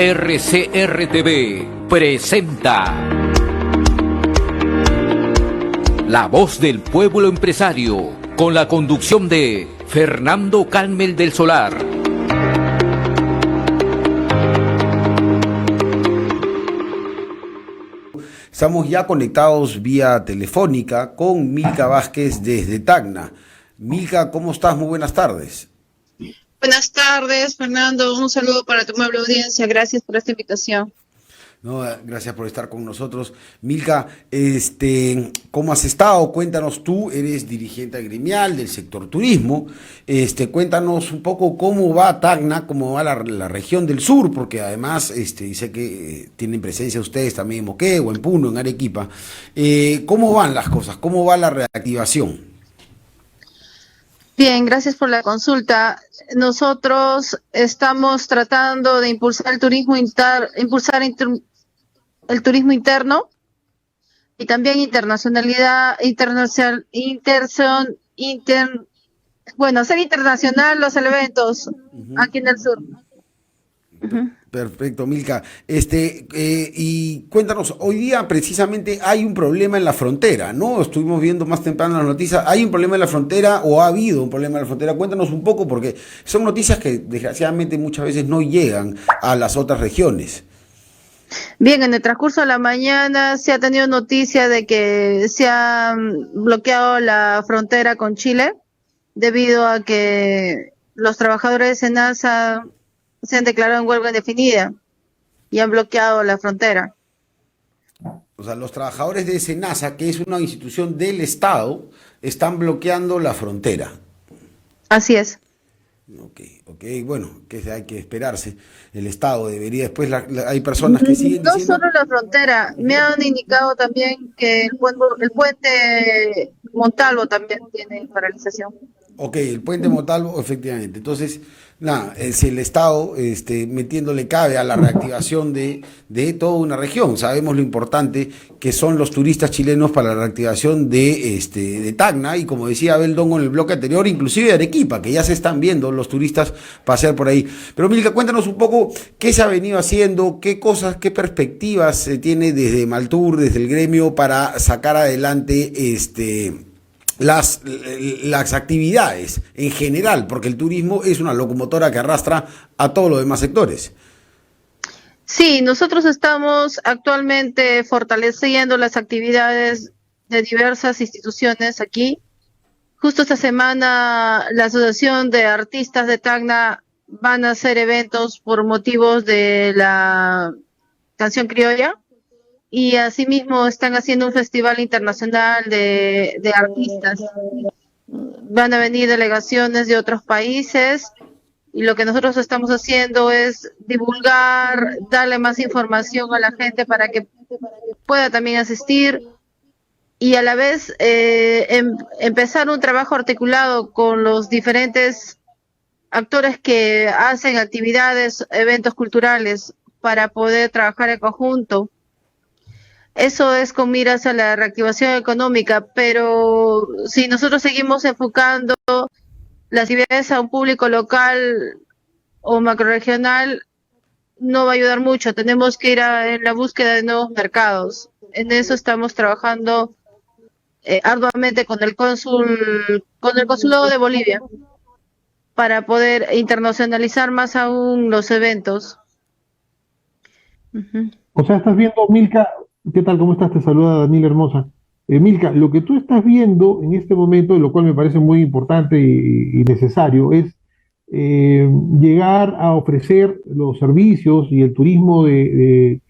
RCR-TV presenta La Voz del Pueblo Empresario, con la conducción de Fernando Calmel del Solar. Estamos ya conectados vía telefónica con Milka Vázquez desde Tacna. Milka, ¿cómo estás? Muy buenas tardes. Buenas tardes, Fernando. Un saludo para tu amable audiencia. Gracias por esta invitación. No, gracias por estar con nosotros. Milka, ¿cómo has estado? Cuéntanos, tú eres dirigente gremial del sector turismo. Cuéntanos un poco cómo va Tacna, cómo va la región del sur, porque además sé que tienen presencia ustedes también en Moquegua, en Puno, en Arequipa. ¿Cómo van las cosas? ¿Cómo va la reactivación? Bien, gracias por la consulta. Nosotros estamos tratando de impulsar el turismo el turismo interno y también hacer internacional los eventos aquí en el sur. Perfecto, Milka. Y cuéntanos, hoy día precisamente hay un problema en la frontera, ¿no? Estuvimos viendo más temprano las noticias, ¿hay un problema en la frontera o ha habido un problema en la frontera? Cuéntanos un poco, porque son noticias que desgraciadamente muchas veces no llegan a las otras regiones. Bien, en el transcurso de la mañana se ha tenido noticia de que se ha bloqueado la frontera con Chile debido a que los trabajadores de SENASA se han declarado en huelga indefinida y han bloqueado la frontera. O sea, los trabajadores de SENASA, que es una institución del Estado, están bloqueando la frontera. Así es. Ok, bueno, que hay que esperarse. El Estado debería, después hay personas que siguen no diciendo... solo la frontera, me han indicado también que el puente Montalvo también tiene paralización. Ok, el puente Montalvo, efectivamente. Entonces, nada, si el Estado metiéndole cabe a la reactivación de toda una región. Sabemos lo importante que son los turistas chilenos para la reactivación de Tacna, y como decía Abel Dongo en el bloque anterior, inclusive de Arequipa, que ya se están viendo los turistas pasear por ahí. Pero Milka, cuéntanos un poco qué se ha venido haciendo, qué cosas, qué perspectivas se tiene desde Maltur, desde el gremio, para sacar adelante las actividades en general, porque el turismo es una locomotora que arrastra a todos los demás sectores. Sí, nosotros estamos actualmente fortaleciendo las actividades de diversas instituciones aquí. Justo esta semana la Asociación de Artistas de Tacna van a hacer eventos por motivos de la canción criolla. Y asimismo están haciendo un festival internacional de artistas. Van a venir delegaciones de otros países y lo que nosotros estamos haciendo es divulgar, darle más información a la gente para que pueda también asistir y a la vez empezar un trabajo articulado con los diferentes actores que hacen actividades, eventos culturales para poder trabajar en conjunto. Eso es con miras a la reactivación económica, pero si nosotros seguimos enfocando las actividades a un público local o macrorregional, no va a ayudar mucho. Tenemos que ir en la búsqueda de nuevos mercados. En eso estamos trabajando arduamente con el consulado de Bolivia para poder internacionalizar más aún los eventos. O sea, estás viendo, Milka. ¿Qué tal? ¿Cómo estás? Te saluda Daniel Hermosa. Milka, lo que tú estás viendo en este momento, lo cual me parece muy importante y necesario, es llegar a ofrecer los servicios y el turismo de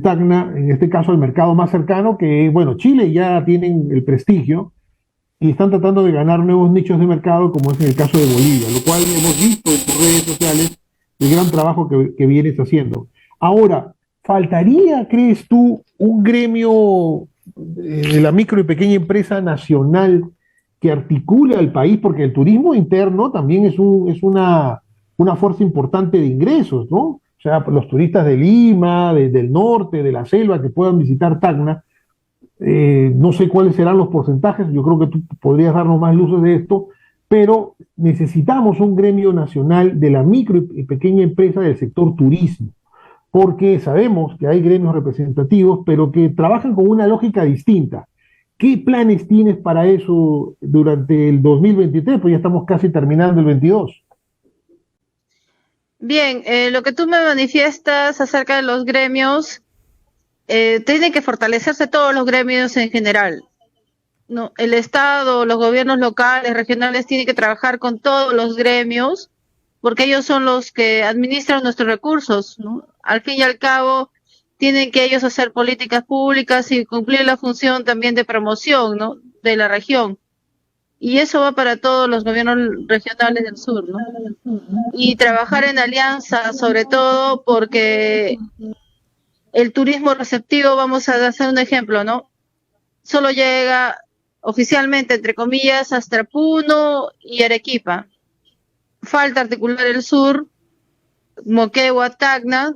Tacna, en este caso al mercado más cercano, que bueno, Chile ya tienen el prestigio y están tratando de ganar nuevos nichos de mercado, como es en el caso de Bolivia, lo cual hemos visto en tus redes sociales el gran trabajo que vienes haciendo. Ahora, ¿faltaría, crees tú, un gremio de la micro y pequeña empresa nacional que articule al país? Porque el turismo interno también es una fuerza importante de ingresos, ¿no? O sea, los turistas de Lima, del norte, de la selva, que puedan visitar Tacna, no sé cuáles serán los porcentajes, yo creo que tú podrías darnos más luces de esto, pero necesitamos un gremio nacional de la micro y pequeña empresa del sector turismo. porque sabemos que hay gremios representativos, pero que trabajan con una lógica distinta. ¿Qué planes tienes para eso durante el 2023? Pues ya estamos casi terminando el 22. Bien, lo que tú me manifiestas acerca de los gremios, tienen que fortalecerse todos los gremios en general. No, el Estado, los gobiernos locales, regionales tienen que trabajar con todos los gremios porque ellos son los que administran nuestros recursos, ¿no? Al fin y al cabo, tienen que ellos hacer políticas públicas y cumplir la función también de promoción, ¿no? De la región. Y eso va para todos los gobiernos regionales del sur, ¿no? Y trabajar en alianza, sobre todo porque el turismo receptivo, vamos a hacer un ejemplo, ¿no? Solo llega oficialmente, entre comillas, hasta Puno y Arequipa. Falta articular el sur, Moquegua, Tacna,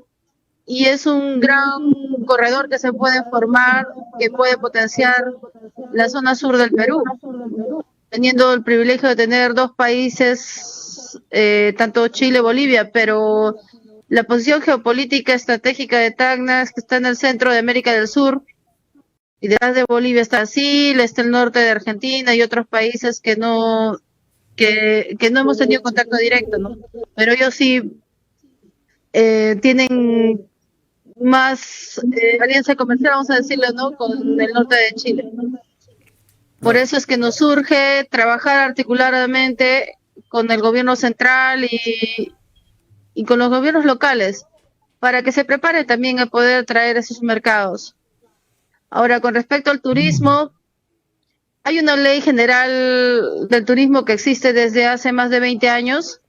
y es un gran corredor que se puede formar, que puede potenciar la zona sur del Perú, teniendo el privilegio de tener dos países, tanto Chile y Bolivia, pero la posición geopolítica estratégica de Tacna es que está en el centro de América del Sur, y detrás de Bolivia está Brasil, está el norte de Argentina y otros países que no hemos tenido contacto directo, ¿no? Pero ellos sí tienen más alianza comercial, vamos a decirlo, ¿no? Con el norte de Chile. Por eso es que nos surge trabajar articuladamente con el gobierno central y con los gobiernos locales para que se prepare también a poder traer esos mercados. Ahora, con respecto al turismo, hay una ley general del turismo que existe desde hace más de 20 años,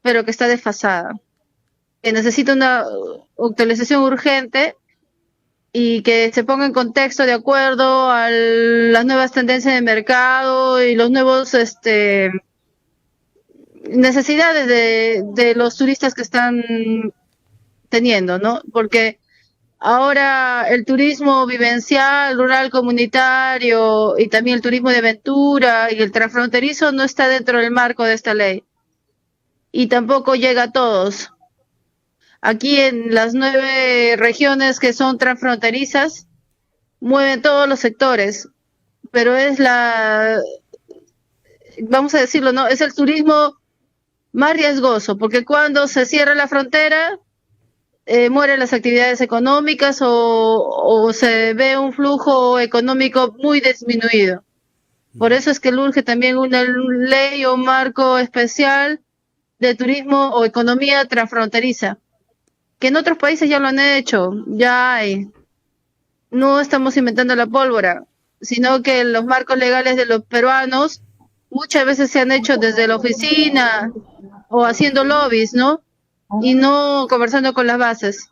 pero que está desfasada, que necesita una actualización urgente y que se ponga en contexto de acuerdo a las nuevas tendencias de mercado y los nuevos necesidades de los turistas que están teniendo, ¿no? Porque ahora el turismo vivencial, rural, comunitario y también el turismo de aventura y el transfronterizo no está dentro del marco de esta ley. Y tampoco llega a todos. Aquí en las 9 regiones que son transfronterizas, mueven todos los sectores, pero es vamos a decirlo, ¿no? Es el turismo más riesgoso, porque cuando se cierra la frontera, mueren las actividades económicas o se ve un flujo económico muy disminuido. Por eso es que urge también una ley o un marco especial de turismo o economía transfronteriza, que en otros países ya lo han hecho, ya hay. No estamos inventando la pólvora, sino que los marcos legales de los peruanos muchas veces se han hecho desde la oficina o haciendo lobbies, ¿no? Y no conversando con las bases.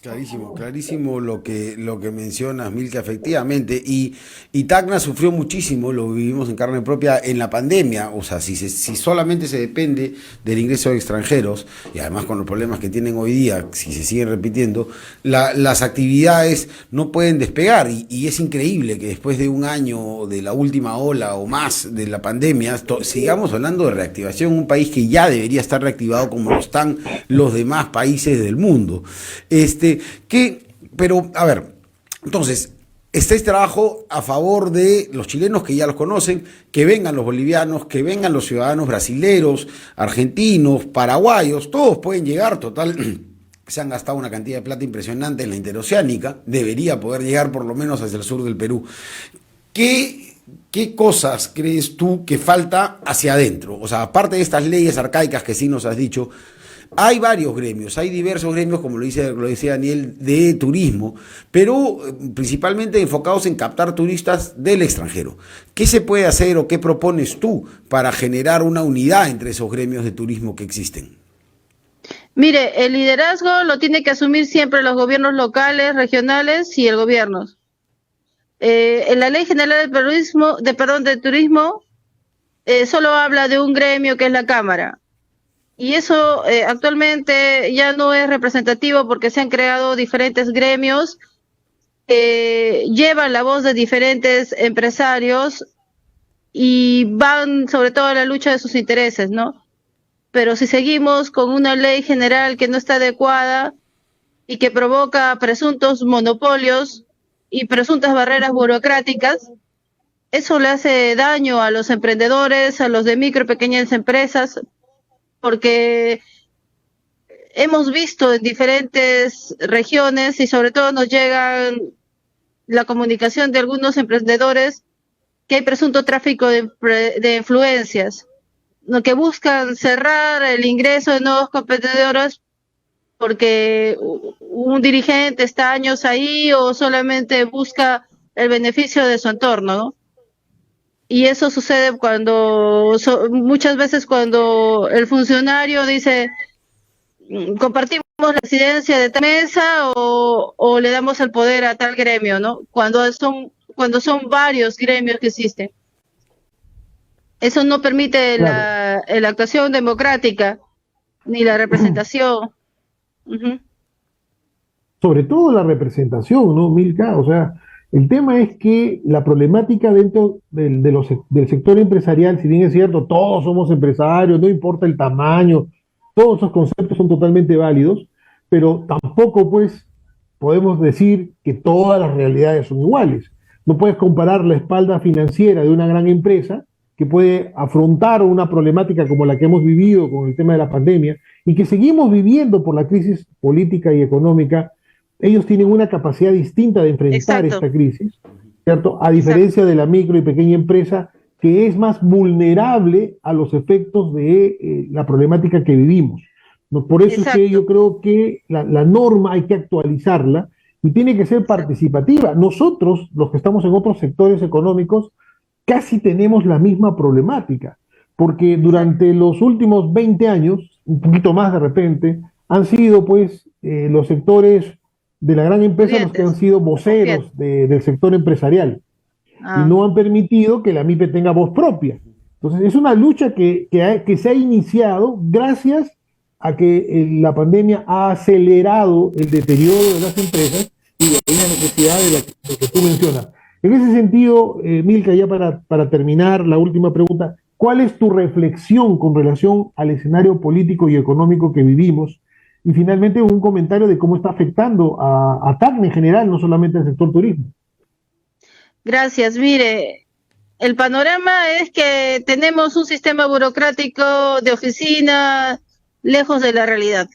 Clarísimo, clarísimo lo que mencionas, Milka, efectivamente. Y Tacna sufrió muchísimo, lo vivimos en carne propia en la pandemia. O sea, si solamente se depende del ingreso de extranjeros, y además con los problemas que tienen hoy día, si se siguen repitiendo, las actividades no pueden despegar. Y es increíble que después de un año de la última ola o más de la pandemia, sigamos hablando de reactivación en un país que ya debería estar reactivado como lo están los demás países del mundo. Pero, a ver, entonces, está este trabajo a favor de los chilenos que ya los conocen, que vengan los bolivianos, que vengan los ciudadanos brasileros, argentinos, paraguayos, todos pueden llegar, total, se han gastado una cantidad de plata impresionante en la interoceánica, debería poder llegar por lo menos hacia el sur del Perú. ¿Qué cosas crees tú que falta hacia adentro? O sea, aparte de estas leyes arcaicas que sí nos has dicho, hay varios gremios, hay diversos gremios, como lo decía Daniel, de turismo, pero principalmente enfocados en captar turistas del extranjero. ¿Qué se puede hacer o qué propones tú para generar una unidad entre esos gremios de turismo que existen? Mire, el liderazgo lo tiene que asumir siempre los gobiernos locales, regionales y el gobierno. En la Ley General de Turismo solo habla de un gremio que es la Cámara. Y eso actualmente ya no es representativo porque se han creado diferentes gremios que llevan la voz de diferentes empresarios y van sobre todo a la lucha de sus intereses, ¿no? Pero si seguimos con una ley general que no está adecuada, y que provoca presuntos monopolios y presuntas barreras burocráticas, eso le hace daño a los emprendedores, a los de micro y pequeñas empresas, porque hemos visto en diferentes regiones y sobre todo nos llega la comunicación de algunos emprendedores que hay presunto tráfico de influencias, lo que buscan cerrar el ingreso de nuevos competidores porque un dirigente está años ahí o solamente busca el beneficio de su entorno, ¿no? Y eso sucede muchas veces cuando el funcionario dice, compartimos la presidencia de tal mesa o le damos el poder a tal gremio, ¿no? Cuando son varios gremios que existen. Eso no permite Claro. la actuación democrática ni la representación. Ujú. Sobre todo la representación, ¿no, Milka? O sea, el tema es que la problemática dentro del sector empresarial, si bien es cierto, todos somos empresarios, no importa el tamaño, todos esos conceptos son totalmente válidos, pero tampoco, pues, podemos decir que todas las realidades son iguales. No puedes comparar la espalda financiera de una gran empresa que puede afrontar una problemática como la que hemos vivido con el tema de la pandemia y que seguimos viviendo por la crisis política y económica. Ellos tienen una capacidad distinta de enfrentar Exacto, esta crisis, ¿cierto? A exacto, diferencia de la micro y pequeña empresa que es más vulnerable a los efectos de la problemática que vivimos. ¿No? Por eso es que exacto, yo creo que la norma hay que actualizarla y tiene que ser exacto. participativa. Nosotros, los que estamos en otros sectores económicos, casi tenemos la misma problemática, porque Exacto. durante los últimos 20 años, un poquito más de repente, han sido pues los sectores de la gran empresa los que han Clientes, sido confían. voceros del sector empresarial y Ah, no han permitido que la MIPE tenga voz propia. Entonces, es una lucha que se ha iniciado gracias a que la pandemia ha acelerado el deterioro de las empresas y de la necesidad de que tú mencionas. En ese sentido, Milka, ya para terminar, la última pregunta, ¿cuál es tu reflexión con relación al escenario político y económico que vivimos? Y finalmente, un comentario de cómo está afectando a Tacna en general, no solamente al sector turismo. gracias. Mire, el panorama es que tenemos un sistema burocrático de oficina lejos de la realidad.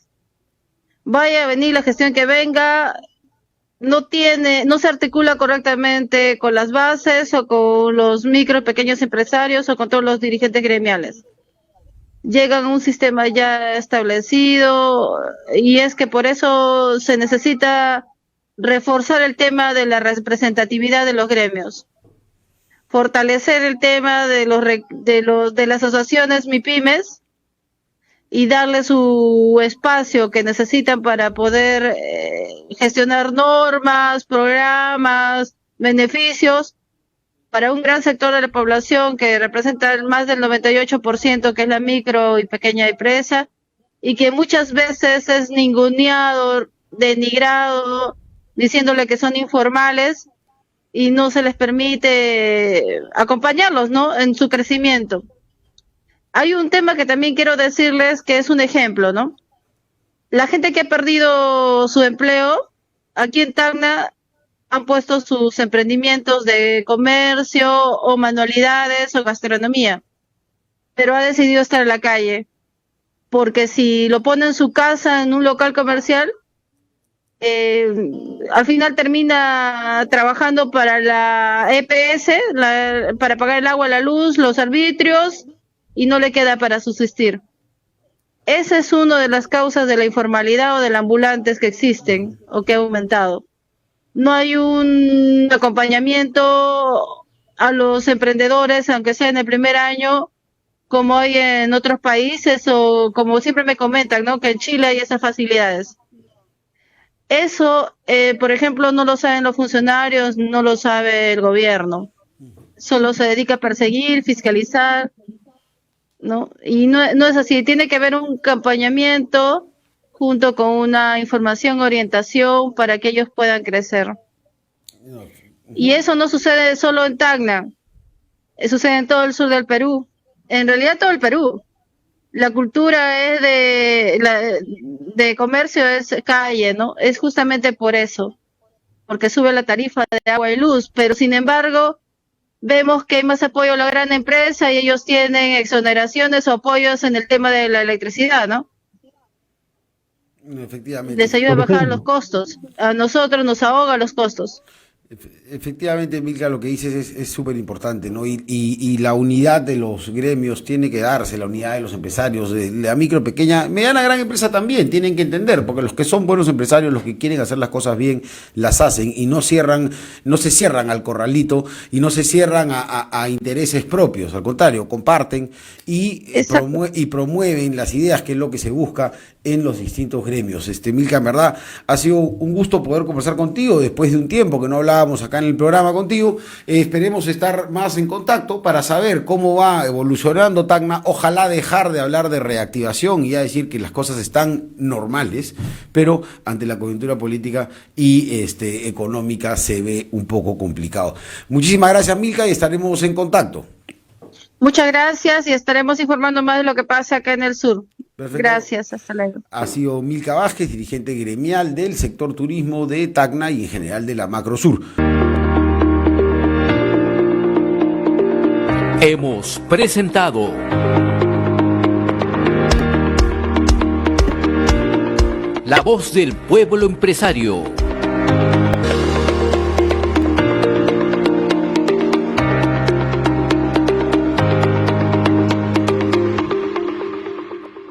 Vaya a venir la gestión que venga, no se articula correctamente con las bases o con los micro y pequeños empresarios o con todos los dirigentes gremiales. Llegan a un sistema ya establecido y es que por eso se necesita reforzar el tema de la representatividad de los gremios, fortalecer el tema de las asociaciones MIPYMES y darle su espacio que necesitan para poder gestionar normas, programas, beneficios para un gran sector de la población que representa más del 98%, que es la micro y pequeña empresa, y que muchas veces es ninguneado, denigrado, diciéndole que son informales y no se les permite acompañarlos, ¿no? En su crecimiento. Hay un tema que también quiero decirles que es un ejemplo, ¿no? La gente que ha perdido su empleo, aquí en Tacna han puesto sus emprendimientos de comercio o manualidades o gastronomía, pero ha decidido estar en la calle, porque si lo pone en su casa, en un local comercial, eh, al final termina trabajando para la EPS, para pagar el agua, la luz, los arbitrios, y no le queda para subsistir. Esa es una de las causas de la informalidad o de los ambulantes que existen o que ha aumentado. No hay un acompañamiento a los emprendedores, aunque sea en el primer año, como hay en otros países o como siempre me comentan, ¿no? Que en Chile hay esas facilidades. Eso, por ejemplo, no lo saben los funcionarios, no lo sabe el gobierno. Solo se dedica a perseguir, fiscalizar, ¿no? Y no es así. Tiene que haber un acompañamiento junto con una información, orientación para que ellos puedan crecer. Y eso no sucede solo en Tacna, sucede en todo el sur del Perú. En realidad todo el Perú. La cultura es de comercio es calle, ¿no? Es justamente por eso, porque sube la tarifa de agua y luz, pero sin embargo vemos que hay más apoyo a la gran empresa y ellos tienen exoneraciones o apoyos en el tema de la electricidad, ¿no? Efectivamente. Les ayuda a Por bajar ejemplo. los costos. A nosotros nos ahoga los costos. Efectivamente, Milka, lo que dices es súper importante, ¿no? Y la unidad de los gremios tiene que darse, la unidad de los empresarios, de la micro, pequeña, mediana, gran empresa también, tienen que entender, porque los que son buenos empresarios, los que quieren hacer las cosas bien, las hacen y no se cierran al corralito y no se cierran a intereses propios, al contrario, comparten y, Exacto. y promueven las ideas, que es lo que se busca en los distintos gremios. Milka, en verdad, ha sido un gusto poder conversar contigo después de un tiempo que no hablábamos acá en el programa contigo. Esperemos estar más en contacto para saber cómo va evolucionando Tacna. Ojalá dejar de hablar de reactivación y ya decir que las cosas están normales, pero ante la coyuntura política y económica se ve un poco complicado. Muchísimas gracias, Milka, y estaremos en contacto. Muchas gracias y estaremos informando más de lo que pasa acá en el sur. Perfecto. Gracias, hasta luego. Ha sido Milka Vázquez, dirigente gremial del sector turismo de Tacna y en general de la Macrosur. Hemos presentado La Voz del Pueblo Empresario